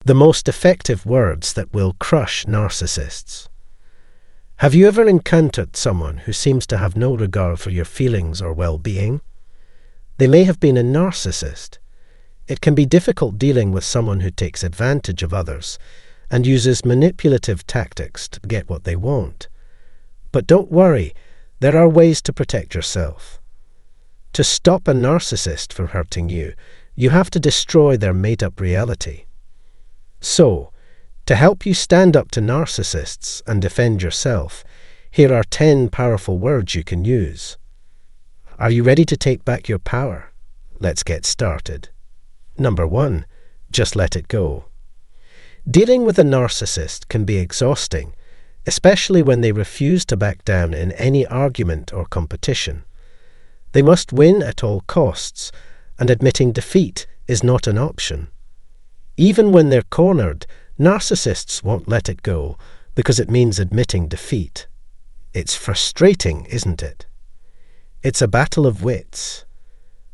the most effective words that will crush narcissists. Have you ever encountered someone who seems to have no regard for your feelings or well-being? They may have been a narcissist. It can be difficult dealing with someone who takes advantage of others and uses manipulative tactics to get what they want. But don't worry, there are ways to protect yourself. To stop a narcissist from hurting you, you have to destroy their made-up reality. So, to help you stand up to narcissists and defend yourself, here are 10 powerful words you can use. Are you ready to take back your power? Let's get started. Number 1, just let it go. Dealing with a narcissist can be exhausting, especially when they refuse to back down in any argument or competition. They must win at all costs, and admitting defeat is not an option. Even when they're cornered, narcissists won't let it go because it means admitting defeat. It's frustrating, isn't it? It's a battle of wits.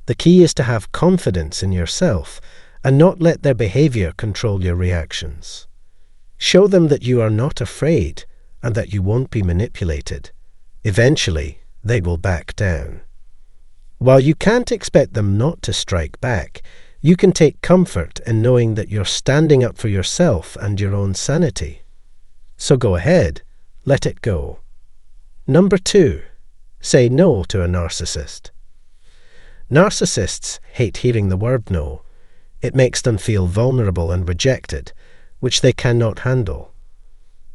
The key is to have confidence in yourself and not let their behavior control your reactions. Show them that you are not afraid and that you won't be manipulated. Eventually, they will back down. While you can't expect them not to strike back, you can take comfort in knowing that you're standing up for yourself and your own sanity. So go ahead, let it go. Number 2, say no to a narcissist. Narcissists hate hearing the word no. It makes them feel vulnerable and rejected, which they cannot handle.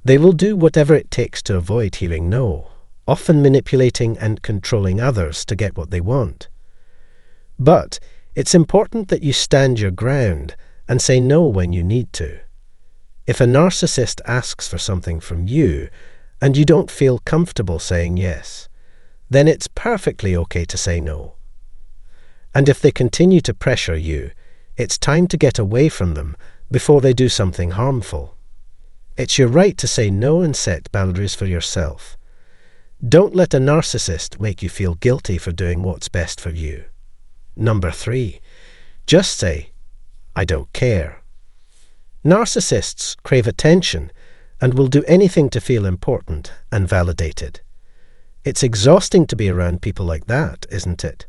They will do whatever it takes to avoid hearing no, often manipulating and controlling others to get what they want. But it's important that you stand your ground and say no when you need to. If a narcissist asks for something from you and you don't feel comfortable saying yes, then it's perfectly okay to say no. And if they continue to pressure you, it's time to get away from them before they do something harmful. It's your right to say no and set boundaries for yourself. Don't let a narcissist make you feel guilty for doing what's best for you. Number 3, just say, I don't care. Narcissists crave attention and will do anything to feel important and validated. It's exhausting to be around people like that, isn't it?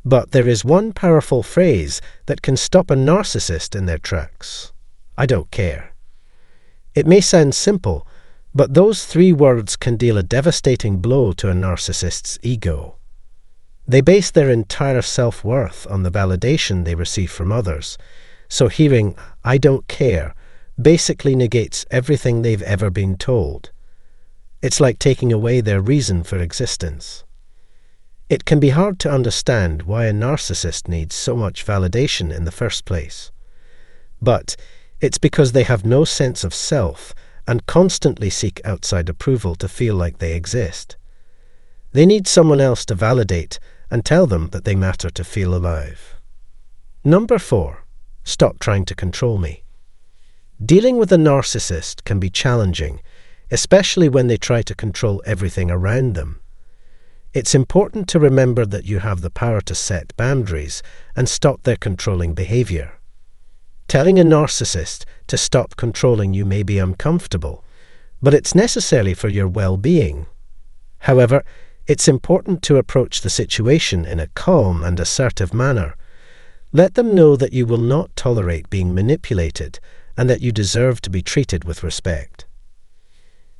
But there is one powerful phrase that can stop a narcissist in their tracks. I don't care. It may sound simple, but those 3 words can deal a devastating blow to a narcissist's ego. They base their entire self-worth on the validation they receive from others, so hearing I don't care basically negates everything they've ever been told. It's like taking away their reason for existence. It can be hard to understand why a narcissist needs so much validation in the first place. But it's because they have no sense of self and constantly seek outside approval to feel like they exist. They need someone else to validate and tell them that they matter to feel alive. Number 4, stop trying to control me. Dealing with a narcissist can be challenging, especially when they try to control everything around them. It's important to remember that you have the power to set boundaries and stop their controlling behavior. Telling a narcissist to stop controlling you may be uncomfortable, but it's necessary for your well-being. However, it's important to approach the situation in a calm and assertive manner. Let them know that you will not tolerate being manipulated and that you deserve to be treated with respect.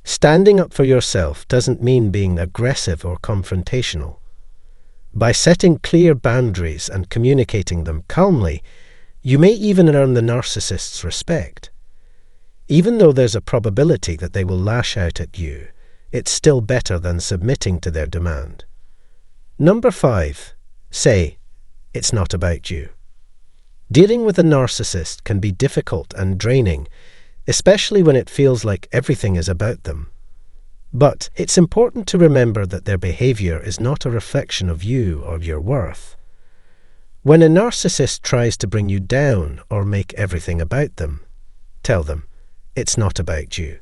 Standing up for yourself doesn't mean being aggressive or confrontational. By setting clear boundaries and communicating them calmly, you may even earn the narcissist's respect. Even though there's a probability that they will lash out at you, it's still better than submitting to their demand. Number 5, say, it's not about you. Dealing with a narcissist can be difficult and draining, especially when it feels like everything is about them. But it's important to remember that their behavior is not a reflection of you or your worth. When a narcissist tries to bring you down or make everything about them, tell them, it's not about you.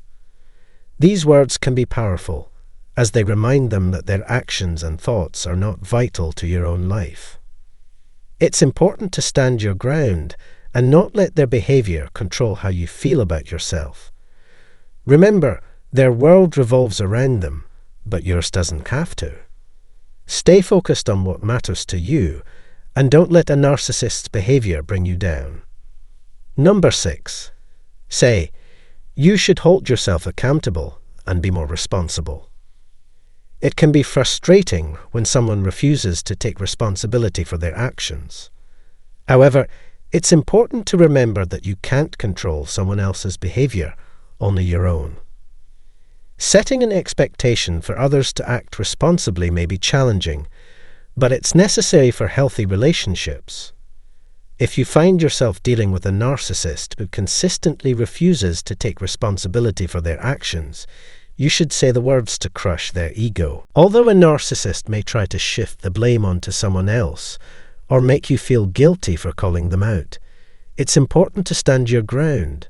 These words can be powerful, as they remind them that their actions and thoughts are not vital to your own life. It's important to stand your ground and not let their behavior control how you feel about yourself. Remember, their world revolves around them, but yours doesn't have to. Stay focused on what matters to you, and don't let a narcissist's behavior bring you down. Number 6. Say, you should hold yourself accountable and be more responsible. It can be frustrating when someone refuses to take responsibility for their actions. However, it's important to remember that you can't control someone else's behavior, only your own. Setting an expectation for others to act responsibly may be challenging, but it's necessary for healthy relationships. If you find yourself dealing with a narcissist who consistently refuses to take responsibility for their actions, you should say the words to crush their ego. Although a narcissist may try to shift the blame onto someone else, or make you feel guilty for calling them out, it's important to stand your ground.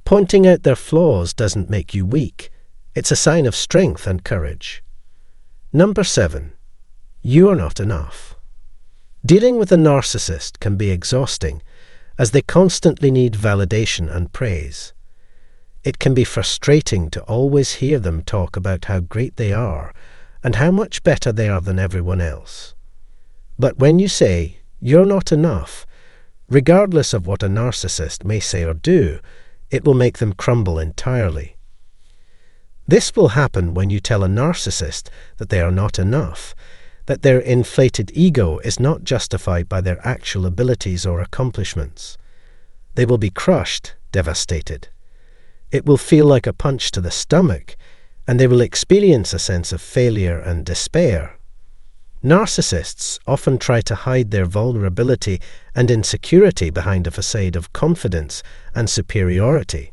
Pointing out their flaws doesn't make you weak. It's a sign of strength and courage. Number 7. You are not enough. Dealing with a narcissist can be exhausting, as they constantly need validation and praise. It can be frustrating to always hear them talk about how great they are and how much better they are than everyone else. But when you say, "You're not enough," regardless of what a narcissist may say or do, it will make them crumble entirely. This will happen when you tell a narcissist that they are not enough, that their inflated ego is not justified by their actual abilities or accomplishments. They will be crushed, devastated. It will feel like a punch to the stomach, and they will experience a sense of failure and despair. Narcissists often try to hide their vulnerability and insecurity behind a facade of confidence and superiority.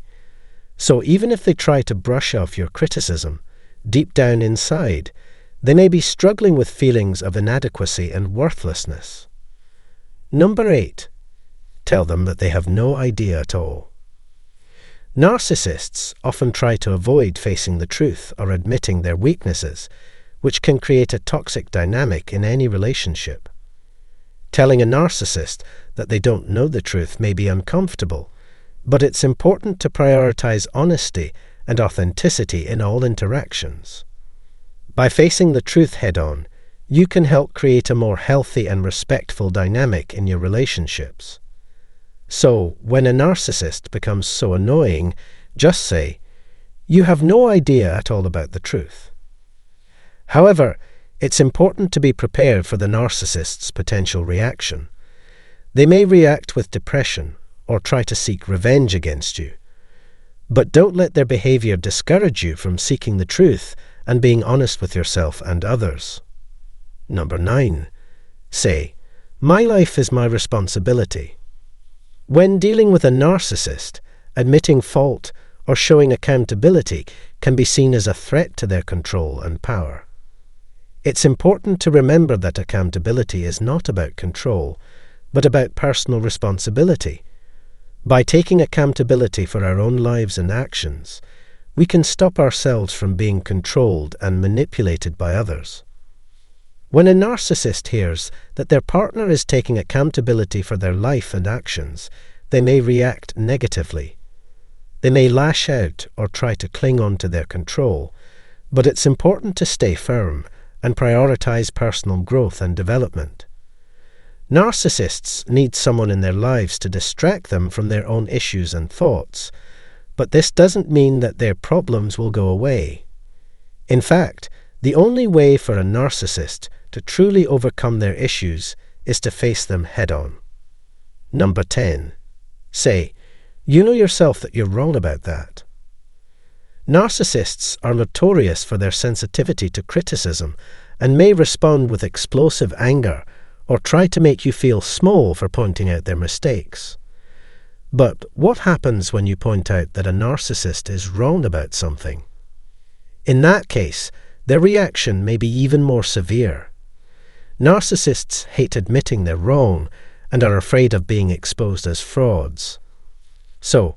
So even if they try to brush off your criticism, deep down inside, they may be struggling with feelings of inadequacy and worthlessness. Number 8. Tell them that they have no idea at all. Narcissists often try to avoid facing the truth or admitting their weaknesses, which can create a toxic dynamic in any relationship. Telling a narcissist that they don't know the truth may be uncomfortable, but it's important to prioritize honesty and authenticity in all interactions. By facing the truth head-on, you can help create a more healthy and respectful dynamic in your relationships. So, when a narcissist becomes so annoying, just say, "You have no idea at all about the truth." However, it's important to be prepared for the narcissist's potential reaction. They may react with depression or try to seek revenge against you. But don't let their behavior discourage you from seeking the truth and being honest with yourself and others. Number 9. Say, "My life is my responsibility." When dealing with a narcissist, admitting fault or showing accountability can be seen as a threat to their control and power. It's important to remember that accountability is not about control, but about personal responsibility. By taking accountability for our own lives and actions, we can stop ourselves from being controlled and manipulated by others. When a narcissist hears that their partner is taking accountability for their life and actions, they may react negatively. They may lash out or try to cling on to their control, but it's important to stay firm and prioritize personal growth and development. Narcissists need someone in their lives to distract them from their own issues and thoughts, but this doesn't mean that their problems will go away. In fact, the only way for a narcissist to truly overcome their issues is to face them head-on. Number 10. Say, "You know yourself that you're wrong about that." Narcissists are notorious for their sensitivity to criticism and may respond with explosive anger or try to make you feel small for pointing out their mistakes. But what happens when you point out that a narcissist is wrong about something? In that case, their reaction may be even more severe. Narcissists hate admitting they're wrong and are afraid of being exposed as frauds. So,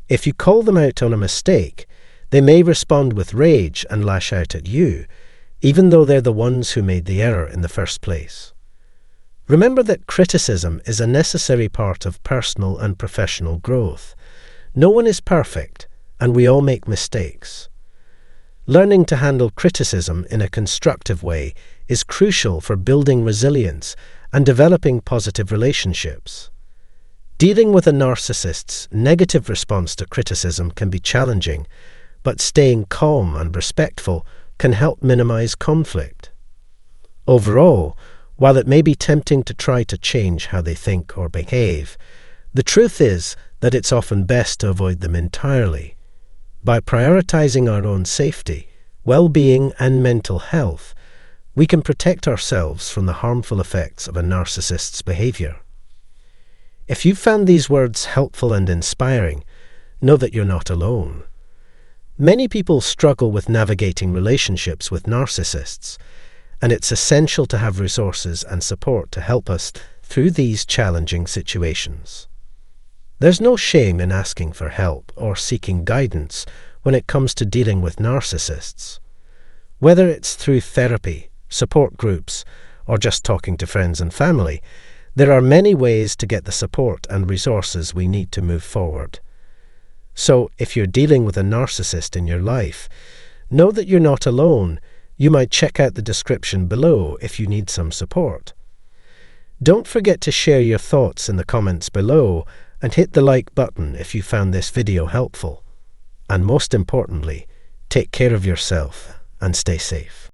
if you call them out on a mistake, they may respond with rage and lash out at you, even though they're the ones who made the error in the first place. Remember that criticism is a necessary part of personal and professional growth. No one is perfect, and we all make mistakes. Learning to handle criticism in a constructive way is crucial for building resilience and developing positive relationships. Dealing with a narcissist's negative response to criticism can be challenging, but staying calm and respectful can help minimize conflict. Overall, while it may be tempting to try to change how they think or behave, the truth is that it's often best to avoid them entirely. By prioritizing our own safety, well-being, and mental health, we can protect ourselves from the harmful effects of a narcissist's behavior. If you found these words helpful and inspiring, know that you're not alone. Many people struggle with navigating relationships with narcissists, and it's essential to have resources and support to help us through these challenging situations. There's no shame in asking for help or seeking guidance when it comes to dealing with narcissists. Whether it's through therapy, support groups, or just talking to friends and family, there are many ways to get the support and resources we need to move forward. So, if you're dealing with a narcissist in your life, know that you're not alone. You might check out the description below if you need some support. Don't forget to share your thoughts in the comments below and hit the like button if you found this video helpful. And most importantly, take care of yourself and stay safe.